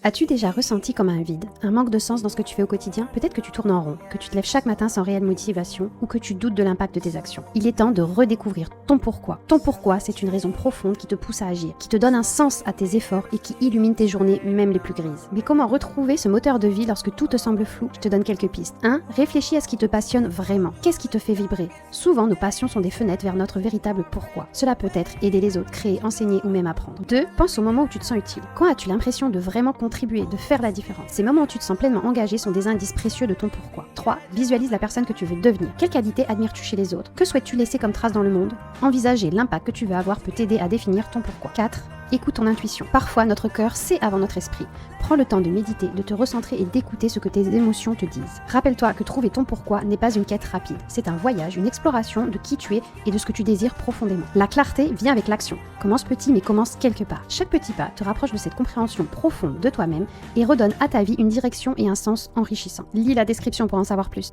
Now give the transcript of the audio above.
As-tu déjà ressenti comme un vide, un manque de sens dans ce que tu fais au quotidien? Peut-être que tu tournes en rond, que tu te lèves chaque matin sans réelle motivation ou que tu doutes de l'impact de tes actions. Il est temps de redécouvrir ton pourquoi. Ton pourquoi, c'est une raison profonde qui te pousse à agir, qui te donne un sens à tes efforts et qui illumine tes journées, même les plus grises. Mais comment retrouver ce moteur de vie lorsque tout te semble flou? Je te donne quelques pistes. 1. Réfléchis à ce qui te passionne vraiment. Qu'est-ce qui te fait vibrer? Souvent, nos passions sont des fenêtres vers notre véritable pourquoi. Cela peut être aider les autres, créer, enseigner ou même apprendre. 2. Pense au moment où tu te sens utile. Quand as-tu l'impression de vraiment contribuer, de faire la différence? Ces moments où tu te sens pleinement engagé sont des indices précieux de ton pourquoi. 3. Visualise la personne que tu veux devenir. Quelle qualité admires-tu chez les autres? Que souhaites-tu laisser comme trace dans le monde? Envisager l'impact que tu veux avoir peut t'aider à définir ton pourquoi. 4. Écoute ton intuition. Parfois, notre cœur sait avant notre esprit. Prends le temps de méditer, de te recentrer et d'écouter ce que tes émotions te disent. Rappelle-toi que trouver ton pourquoi n'est pas une quête rapide. C'est un voyage, une exploration de qui tu es et de ce que tu désires profondément. La clarté vient avec l'action. Commence petit mais commence quelque part. Chaque petit pas te rapproche de cette compréhension profonde de toi-même et redonne à ta vie une direction et un sens enrichissant. Lis la description pour en savoir plus.